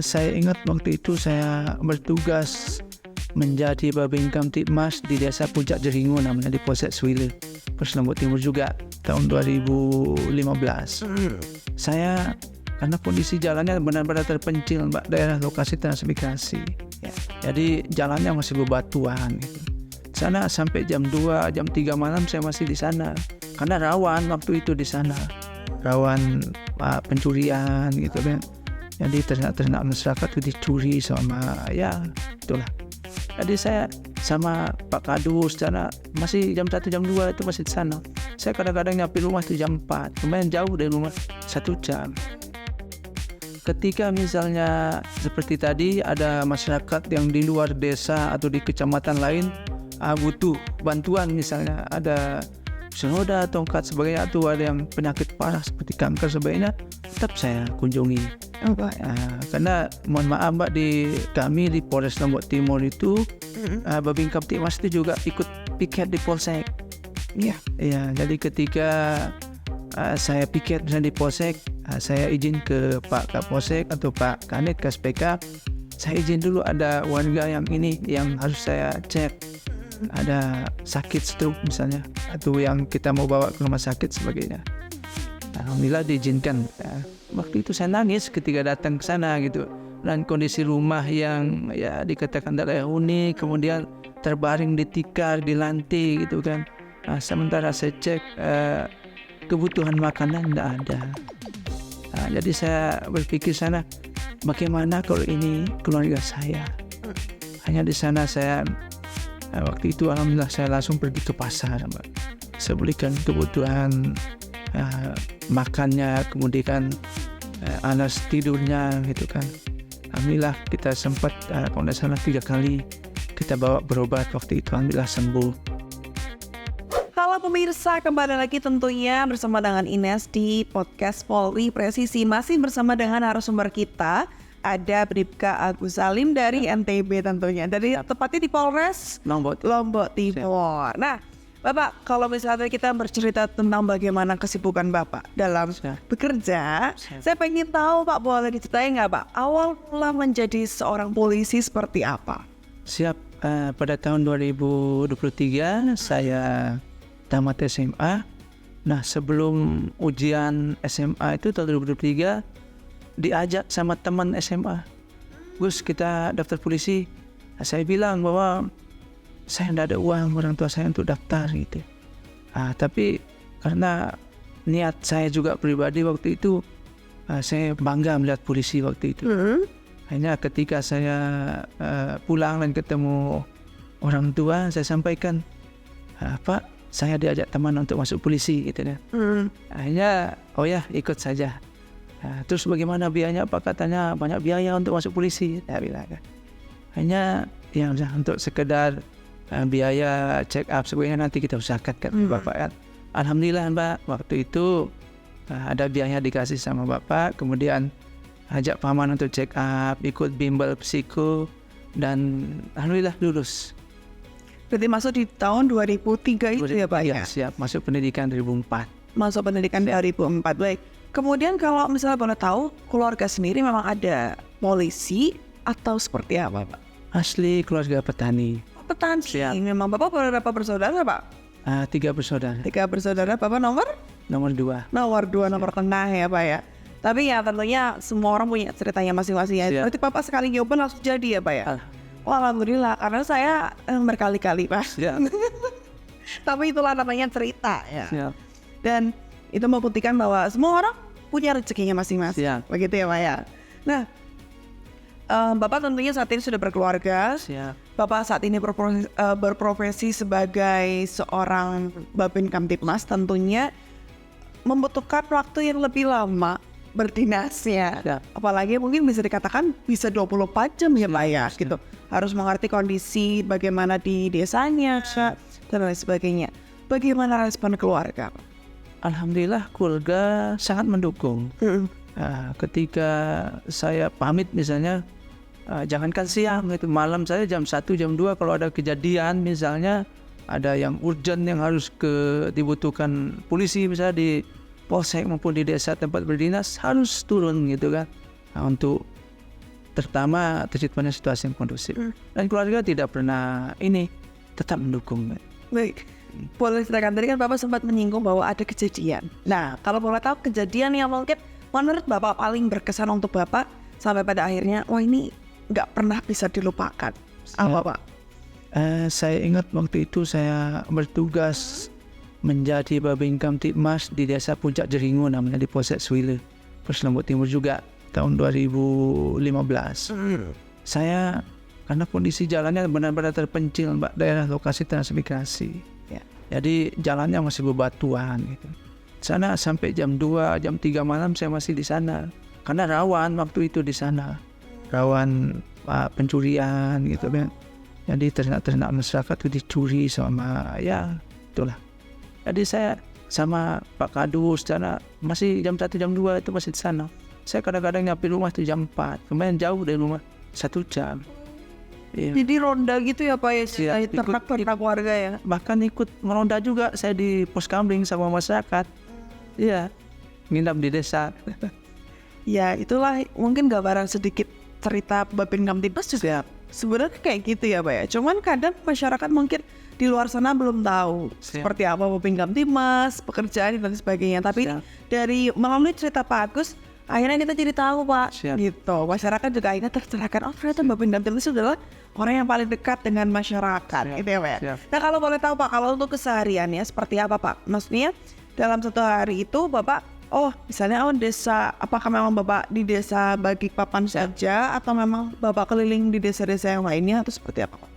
Saya ingat waktu itu saya bertugas menjadi Babin Kamtibmas di Desa Puncak Jeringo namanya, di Polsek Swile, Polres Lombok Timur juga tahun 2015. Saya karena kondisi jalannya benar-benar terpencil, Mbak, daerah lokasi transmigrasi. Jadi jalannya masih bebatuan gitu. Sana sampai jam 2, jam 3 malam saya masih di sana. Karena rawan waktu itu di sana. Rawan pencurian gitu kan. Jadi ternak-ternak masyarakat itu dicuri sama itulah. Jadi saya sama Pak Kadus sana masih jam 1, jam 2 itu masih di sana. Saya kadang-kadang nyampe rumah itu jam 4. Lumayan jauh dari rumah, 1 jam. Ketika misalnya seperti tadi ada masyarakat yang di luar desa atau di kecamatan lain butuh bantuan, misalnya ada roda, tongkat sebagainya, atau ada yang penyakit parah seperti kanker sebagainya, tetap saya kunjungi. Karena mohon maaf, Mbak, kami di Polres Lombok Timur itu Babin Kamtibmas itu juga ikut piket di Polsek. Iya, jadi ketika saya piket di Polsek, saya izin ke Pak Kapolsek atau Pak Kanit KSPK, saya izin dulu ada warga yang ini yang harus saya cek, ada sakit stroke misalnya, atau yang kita mau bawa ke rumah sakit sebagainya. Alhamdulillah diizinkan. Waktu itu saya nangis ketika datang ke sana gitu, dan kondisi rumah yang dikatakan tidak layak huni, kemudian terbaring di tikar, di lantai gitu kan. Sementara saya cek kebutuhan makanan tidak ada. Jadi saya berpikir sana, bagaimana kalau ini keluarga saya? Hanya di sana saya waktu itu alhamdulillah saya langsung pergi ke pasar, Mbak. Saya belikan kebutuhan makannya, kemudian alas tidurnya gitu kan. Alhamdulillah kita sempat kalau tidak salah 3 kali kita bawa berobat waktu itu, alhamdulillah sembuh. Halo pemirsa, kembali lagi tentunya bersama dengan Ines di podcast Polri Presisi. Masih bersama dengan narasumber kita, ada Bribka Agus Salim dari NTB tentunya, dari tepatnya di Polres Lombok Timur. Nah, Bapak, kalau misalnya kita bercerita tentang bagaimana kesibukan Bapak dalam bekerja, saya pengen tahu, Pak, boleh diceritain nggak, Pak, awal mula menjadi seorang polisi seperti apa? Siap. Pada tahun 2023 saya tamat SMA. Nah, sebelum ujian SMA itu tahun 2023 diajak sama teman SMA, Gus, kita daftar polisi. Saya bilang bahwa saya tidak ada uang orang tua saya untuk daftar gitu. Tapi karena niat saya juga pribadi waktu itu, saya bangga melihat polisi waktu itu. Hanya ketika saya pulang dan ketemu orang tua, saya sampaikan, Pak, saya diajak teman untuk masuk polisi gitu kan. Akhirnya, oh ya ikut saja. Terus bagaimana biayanya? Pak, katanya banyak biaya untuk masuk polisi. Saya bilang kan. Hanya untuk sekedar biaya check up sebagainya nanti kita usahakan kan Bapak kan. Alhamdulillah, Mbak, waktu itu ada biaya dikasih sama Bapak, kemudian ajak paman untuk check up, ikut bimbel psiko, dan alhamdulillah lulus. Berarti masuk di tahun 2003 itu ya, Pak? Ya, siap. Masuk pendidikan 2004. Masuk pendidikan 2004, baik. Kemudian kalau misalnya boleh tahu, keluarga sendiri memang ada polisi atau seperti apa, Pak? Asli keluarga petani. Petani. Siap. Memang Bapak berapa bersaudara, Pak? 3 bersaudara. 3 bersaudara. Bapak nomor 2. Nomor 2, nomor tengah ya, Pak ya. Tapi ya tentunya semua orang punya ceritanya masing-masing ya. Berarti Bapak sekali nyoba langsung jadi ya, Pak ya? Alhamdulillah, karena saya berkali-kali, Pak. Tapi itulah namanya cerita ya. Dan itu membuktikan bahwa semua orang punya rezekinya masing-masing. Begitu ya, Pak ya. Nah, Bapak tentunya saat ini sudah berkeluarga. Bapak saat ini berprofesi sebagai seorang Babin Kamtibmas, tentunya membutuhkan waktu yang lebih lama berdinas ya. Apalagi mungkin bisa dikatakan bisa 24 jam ya, Pak ya, gitu. Harus mengerti kondisi bagaimana di desanya dan lain sebagainya. Bagaimana respon keluarga, Pak? Alhamdulillah keluarga sangat mendukung. Ketika saya pamit misalnya, jangankan siang itu, malam saya jam 1, jam 2 kalau ada kejadian misalnya ada yang urgent yang harus dibutuhkan polisi misalnya di polsek maupun di desa tempat berdinas, harus turun gitu kan, untuk terutama terciptanya situasi yang kondusif. Dan keluarga tidak pernah tetap mendukung. Baik, boleh ceritakan, tadi kan Bapak sempat menyinggung bahwa ada kejadian. Nah, kalau boleh tahu kejadian yang mungkin menurut Bapak paling berkesan untuk Bapak sampai pada akhirnya, wah ini nggak pernah bisa dilupakan. Apa Pak? Saya ingat waktu itu saya bertugas menjadi Babin Kamtibmas di desa Puncak Jeringo namanya, di Polsek Swile, Polres Lombok Timur juga tahun 2015. Saya karena kondisi jalannya benar-benar terpencil, Mbak, daerah lokasi transmigrasi. Ya. Jadi jalannya masih bebatuan gitu. Sana sampai jam 2, jam 3 malam saya masih di sana. Karena rawan waktu itu di sana. Rawan pencurian gitu kan. Jadi ternak-ternak masyarakat itu dicuri sama itulah. Jadi saya sama Pak Kadus sana masih jam 1, jam 2 itu masih di sana. Saya kadang-kadang nyampe rumah itu jam 4. Kemudian jauh dari rumah 1 jam. Iya. Jadi ronda gitu ya Pak ya, ternak-ternak warga ya. Bahkan ikut meronda juga saya di pos kamling sama masyarakat. Iya, nginap di desa. Ya itulah mungkin gambaran sedikit cerita Babin Kamtibmas juga. Sebenarnya kayak gitu ya Pak ya. Cuman kadang masyarakat mungkin di luar sana belum tahu seperti apa Babin Kamtibmas, pekerjaan dan sebagainya. Tapi dari melalui cerita Pak Agus, akhirnya kita jadi tahu Pak. Gitu. Masyarakat juga akhirnya tercerahkan. Oh ternyata Babin Kamtibmas adalah orang yang paling dekat dengan masyarakat. Gitu ya Pak ya. Nah kalau boleh tahu Pak, kalau untuk kesehariannya seperti apa Pak? Maksudnya dalam satu hari itu Bapak, misalnya desa, apakah memang Bapak di desa Balikpapan saja atau memang Bapak keliling di desa-desa yang lainnya atau seperti apa Pak?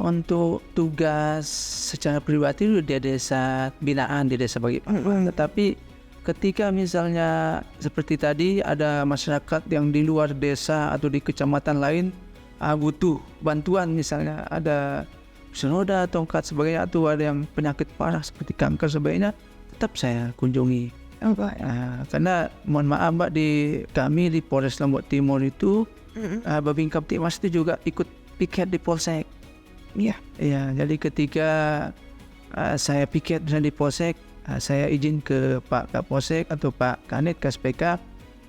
Untuk tugas secara pribadi di desa binaan di desa Balikpapan. Tetapi ketika misalnya seperti tadi ada masyarakat yang di luar desa atau di kecamatan lain butuh bantuan, misalnya ada senoda, tongkat sebagainya, atau ada yang penyakit parah seperti kanker sebagainya, tetap saya kunjungi. Karena mohon maaf Mbak, kami di Polres Lombok Timur itu Babin Kamtibmas itu juga ikut piket di Polsek. Iya. Jadi ketika saya piket di Polsek, saya izin ke Pak Kapolsek atau Pak Kanit KSPK,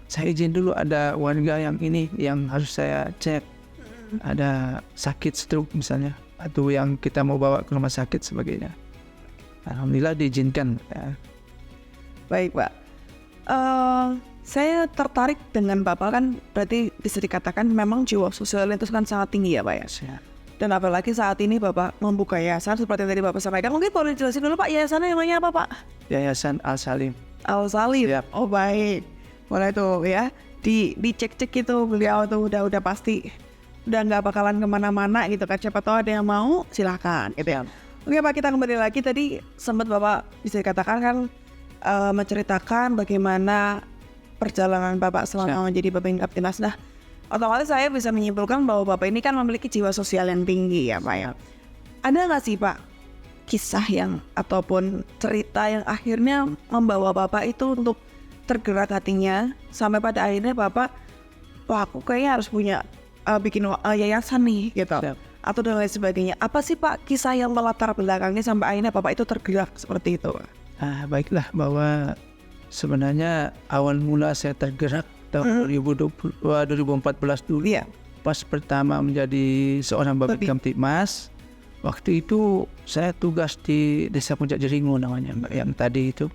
saya izin dulu ada warga yang harus saya cek. Ada sakit stroke misalnya, atau yang kita mau bawa ke rumah sakit sebagainya. Alhamdulillah diizinkan. Baik Pak, saya tertarik dengan Bapak, kan berarti bisa dikatakan memang jiwa sosial itu kan sangat tinggi ya Pak ya. Dan apalagi saat ini Bapak membuka yayasan seperti yang tadi Bapak sampaikan. Mungkin boleh jelasin dulu Pak, yayasannya namanya apa Pak? Yayasan Al-Salim. Al-Salim. Oh baik, boleh tuh ya dicek-cek itu, beliau tuh udah pasti udah nggak bakalan kemana-mana gitu kan. Siapa tahu ada yang mau, silahkan gitu ya. Oke Pak, kita kembali lagi. Tadi sempat Bapak bisa dikatakan kan menceritakan bagaimana perjalanan Bapak selama menjadi Babin Kamtibmas. Nah, otomatis saya bisa menyimpulkan bahwa Bapak ini kan memiliki jiwa sosial yang tinggi ya Pak ya. Ada nggak sih Pak kisah yang ataupun cerita yang akhirnya membawa Bapak itu untuk tergerak hatinya sampai pada akhirnya Bapak, wah aku kayaknya harus punya bikin yayasan nih gitu, atau dan lain sebagainya. Apa sih Pak kisah yang melatar belakangnya sampai akhirnya Bapak itu tergerak seperti itu? Baiklah, bahwa sebenarnya awal mula saya tergerak tahun 2014 dulu ya, pas pertama menjadi seorang Babin Kamtibmas. Waktu itu saya tugas di desa Puncak Jeringo namanya Mbak, yang tadi itu.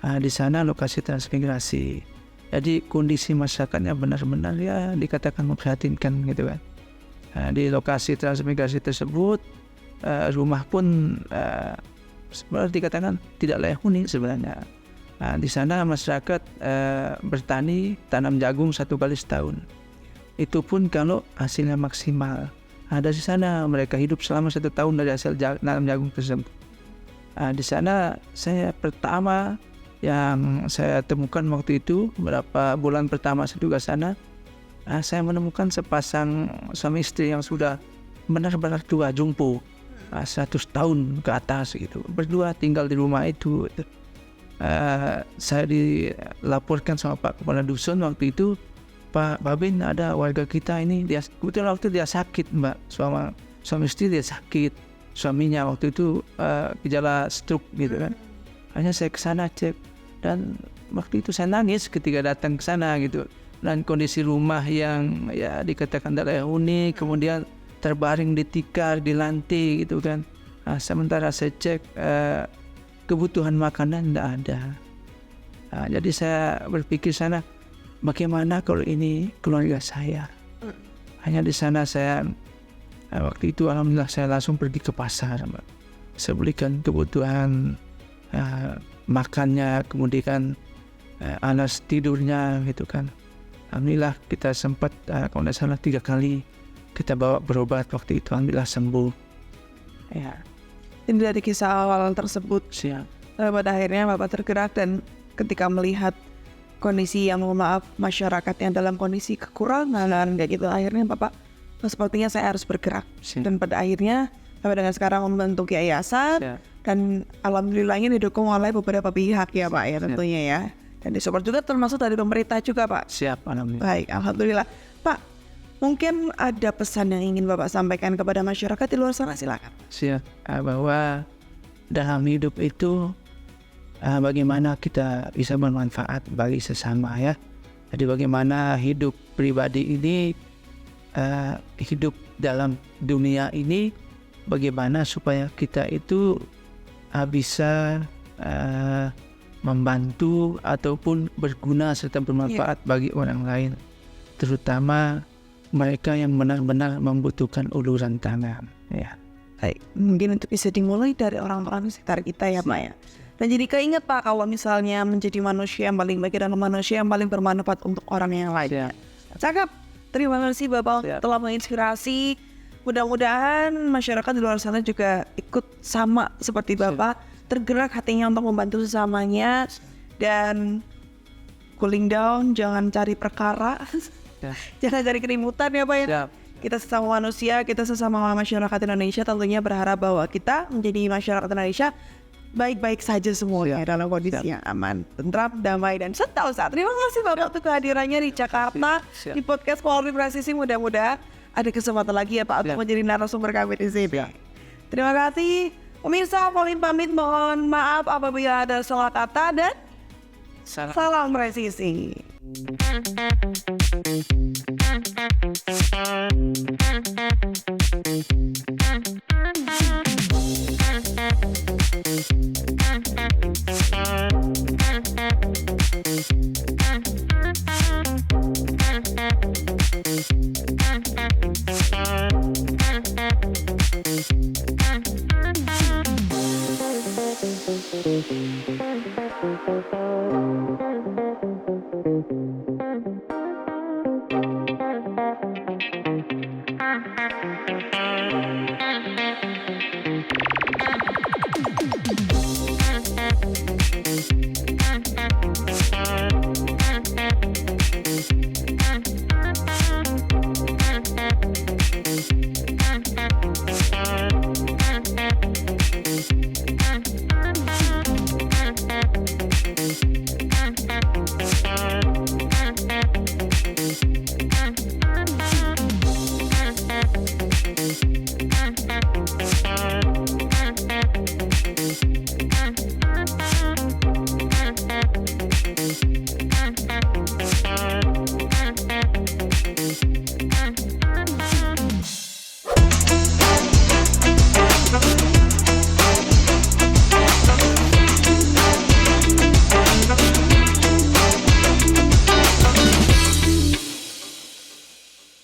Di sana lokasi transmigrasi. Jadi kondisi masyarakatnya benar-benar ya dikatakan memprihatinkan gitu kan. Di lokasi transmigrasi tersebut rumah pun sebenarnya dikatakan tidak layak huni sebenarnya. Di sana masyarakat bertani, tanam jagung 1 kali setahun. Itu pun kalau hasilnya maksimal. Dari sana mereka hidup selama 1 tahun dari hasil tanam jagung tersebut. Di sana saya pertama yang saya temukan waktu itu, beberapa bulan pertama saya tugas sana, saya menemukan sepasang suami istri yang sudah benar-benar tua, jumpo, 100 tahun ke atas gitu, berdua tinggal di rumah itu. Saya dilaporkan sama Pak Kepala Dusun waktu itu, Pak Babin, ada warga kita ini, kebetulan waktu dia sakit Mbak, suami istri dia sakit, suaminya waktu itu gejala stroke gitu kan. Hanya saya ke sana cek, dan waktu itu saya nangis ketika datang ke sana gitu. dan kondisi rumah yang ya dikatakan tidak layak huni, kemudian terbaring di tikar, di lantai gitu kan. Sementara saya cek kebutuhan makanan tidak ada. Jadi saya berpikir sana, bagaimana kalau ini keluarga saya? Hanya di sana saya waktu itu alhamdulillah saya langsung pergi ke pasar, Mbak. Saya belikan kebutuhan makannya, kemudian alas tidurnya gitu kan. Alhamdulillah kita sempat kalau tidak salah 3 kali kita bawa berobat waktu itu, alhamdulillah sembuh. Ya. Ini dari kisah awal tersebut. Siap. Pada akhirnya Bapak tergerak dan ketika melihat kondisi yang mohon maaf masyarakatnya dalam kondisi kekurangan kayak gitu, akhirnya Bapak sepertinya saya harus bergerak. Siap. Dan pada akhirnya sampai dengan sekarang membentuk yayasan. Siap. Dan alhamdulillahnya didukung oleh beberapa pihak ya Pak ya tentunya ya. Dan disupport juga termasuk dari pemerintah juga Pak. Siap, alhamdulillah. Baik, alhamdulillah. Pak, mungkin ada pesan yang ingin Bapak sampaikan kepada masyarakat di luar sana, silakan. Siap. Bahwa dalam hidup itu bagaimana kita bisa bermanfaat bagi sesama ya. Jadi bagaimana hidup pribadi ini, hidup dalam dunia ini, bagaimana supaya kita itu bisa membantu ataupun berguna serta bermanfaat bagi orang lain, terutama mereka yang benar-benar membutuhkan uluran tangan ya. Baik, mungkin untuk bisa dimulai dari orang-orang di sekitar kita ya Pak ya. Dan jadi keinget Pak, kalau misalnya menjadi manusia yang paling baik dan manusia yang paling bermanfaat untuk orang yang lain. Cakep, terima kasih Bapak telah menginspirasi. Mudah-mudahan masyarakat di luar sana juga ikut sama seperti Bapak, tergerak hatinya untuk membantu sesamanya dan cooling down, jangan cari perkara, jangan cari keributan ya Pak ya. Kita sesama manusia, kita sesama masyarakat Indonesia tentunya berharap bahwa kita menjadi masyarakat Indonesia baik-baik saja semuanya dalam kondisi yang aman, tentram, damai dan sentosa. Terima kasih Bapak untuk kehadirannya di Jakarta di podcast Polri Presisi. Mudah-mudahan ada kesempatan lagi ya Pak untuk menjadi narasumber kami di sini. Terima kasih. Pemirsa, Polri pamit, mohon maaf apabila ada salah kata dan salam presisi.